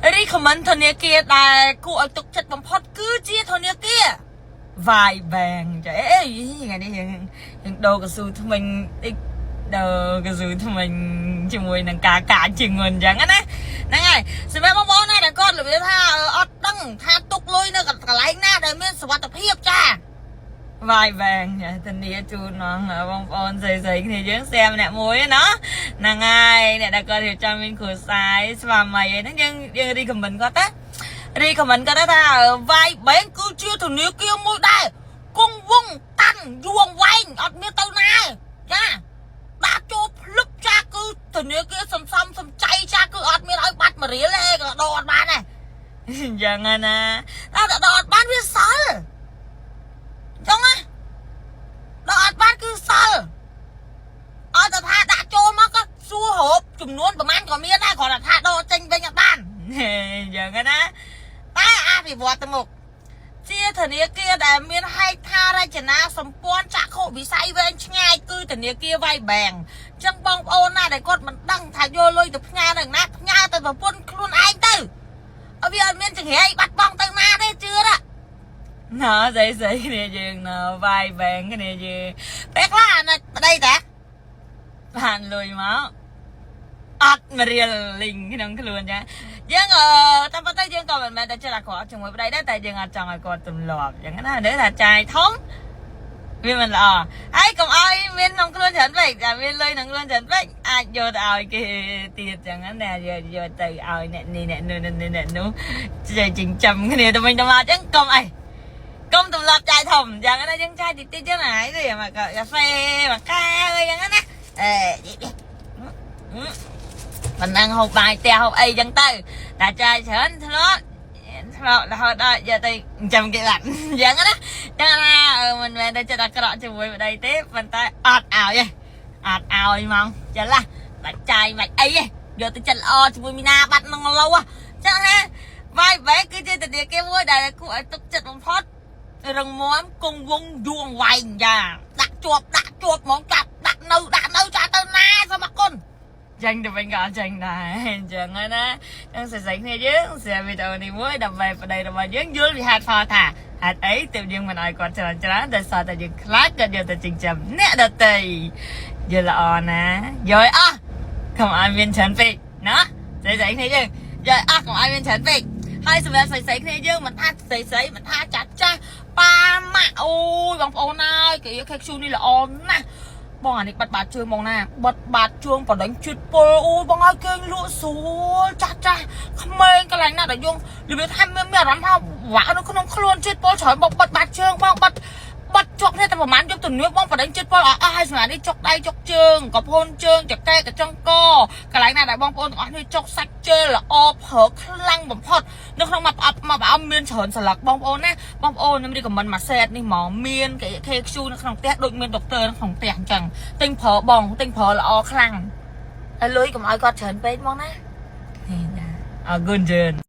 រីខមមិនធនាគារដែលគួរឲ្យទុកចិត្តបំផុតគឺជាធនាគារ Vai Bank ចាអេថ្ងៃនេះយើងដូរកស៊ូថ្មិញតិចដូរកស៊ូថ្មិញជាមួយនឹងការកាជាងអញ្ចឹងណាហ្នឹងហើយសម្រាប់បងប្អូនណាដែលគាត់របៀបថាអត់ដឹងថាទុកលុយនៅកន្លែងណាដែលមានសុវត្ថិភាពចា Vai Bank ធានាជូនបងប្អូនស្រីៗគ្នាយើងแซมម្នាក់មួយណាហ្នឹងហើយអ្នកដែលគាត់រៀបចំមានគ្រួសារស្វាមីអីហ្នឹងយើងរីខមមិនគាត់តារីខមមិនគាត់ថា Vai Bank គឺជាធនាគារមួយដែរគង់វង្សតាន់យួងវែងអត់មានទៅណាចាដាក់ចូលភ្លឹកចាគឺធនាគារសំចៃចាគឺអត់មានឲ្យបាត់1រៀលទេក៏ដកអត់បានដែរអញ្ចឹងណាតែដកអត់បានវាសល់ចឹងណាដកអត់បានគឺសល់អត់ទៅថាដាក់ចូលមកក៏សួរហូបចំនួនប្រហែលក៏មានដែរគ្រាន់តែថាដកចេញវិញអត់បានអញ្ចឹងណាតែអភិវឌ្ឍទៅមុខជាធនាគារដែលមានហេដ្ឋារចនាសម្ព័ន្ធចក្ខុវិស័យវែងឆ្ងាយគឺធនាគារ Vai Bank អញ្ចឹងបងប្អូនណាដែលគាត់មិនដឹងថាយកលុយទៅផ្ញើទៅណាផ្ញើទៅប្រពន្ធខ្លួនឯងទៅវាអត់មានចង្រៃបាត់បង់ទៅណាទេជឿណាស្អីគ្នាយើងណា Vai Bank គ្នាយើងពេលខ្លះណាប្តីតាបានលុយមកអត់1រៀលលីងក្នុងខ្លួនចាយើងតាមពិតទៅយើងក៏មិនមែនតែចិត្តអាក្រក់ជាមួយប្តីដែរតែយើងអត់ចង់ឲ្យគាត់ទម្លាប់អញ្ចឹងណាnếuថាចាយធំវាមិនល្អហើយកុំឲ្យមានក្នុងខ្លួនច្រើនពេកតែមានលុយក្នុងខ្លួនច្រើនពេកអាចយកទៅឲ្យគេទៀតអញ្ចឹងណាយកទៅឲ្យអ្នកនេះអ្នកនោះចេះចិញ្ចឹមគ្នាទៅវិញទៅមកអញ្ចឹងកុំទម្លាប់ចាយធំអញ្ចឹងណាយើងចាយតិចចឹងណាហើយទៅមកកាហ្វេមកកាអីអញ្ចឹងណាមិនដឹងហូបបាយផ្ទះហូបអីចឹងទៅតែចាយច្រើនធ្លាប់រហូតដល់យកទៅចាំគេបាត់អញ្ចឹងណាចឹងណាមិនមែនតែចិត្តអាក្រក់ជាមួយប្តីទេប៉ុន្តែអត់ឲ្យទេអត់ឲ្យហ្មងចឹងឡាបាច់ចាយបាច់អីទេយកទៅចិត្តល្អជាមួយមីណាបាត់នឹងឡូវចឹងណា Vai Bank គឺជាធនាគារមួយដែលគួរឲ្យទុកចិត្តបំផុតរឹងមាំគង់វង្សយួងវែងចាដាក់ជាប់ហ្មងចាប់ដាក់នៅចាទៅណាសូមអរគុណចាញ់ទៅវិញក៏អត់ចាញ់ដែរអញ្ចឹងណាចឹងសរសៃគ្នាយើងស្រាវវីដេអូនេះមួយដើម្បីប្តីរបស់យើងយល់ពីហេតុផលថាហេតុអីទើបយើងមិនឲ្យគាត់ច្រើនតែសារតែយើងខ្លាចគាត់យកទៅចិញ្ចឹមអ្នកដទៃយល់ល្អណាយកឲ្យអស់កុំឲ្យមានច្រើនពេកណាស្រីគ្នាយើងយកឲ្យអស់កុំឲ្យមានច្រើនពេកហើយសម្រាប់ស្រីគ្នាយើងមិនថាស្រីមិនថាចាស់ប៉ាម៉ាក់អូយបងប្អូនហើយគេខេកស៊ូនេះល្អណាស់បងអានេះបាត់បាតជើងមកណាបាត់បាតជើងបដិញជិតពលអូយបងឲ្យគេលក់ស្រួលចាស់ក្មេងកន្លែងណាដែលយើងនិយាយថាមានអារម្មណ៍ថាវ៉ានៅក្នុងខ្លួនជិតពលច្រើនបងបាត់បាតជើងបងបាត់ជាប់គ្នាតែប្រហែលយកទៅនឿបងបដិញជិតពលអស់ហើយសម្រាប់នេះចុកដៃចុកជើងកផូនជើងចកែកញ្ចង់កកន្លែងណាដែលបងប្អូនទាំងអស់នេះចុកសាច់ជើងល្អព្រឹកខ្លាំងបំផុតនៅក្នុងមកមានច្រើនស្លឹកបងប្អូនណាបងប្អូនខ្ញុំរីកមិនមួយសេតនេះហ្មងមានគេ KQ នៅក្នុងផ្ទះដូចមានដុកទ័រនៅក្នុងផ្ទះអញ្ចឹងទិញប្រើបងទិញប្រើល្អខ្លាំងហើយលុយកុំឲ្យគាត់ច្រើនពេកហ្មងណាអរគុណច្រើន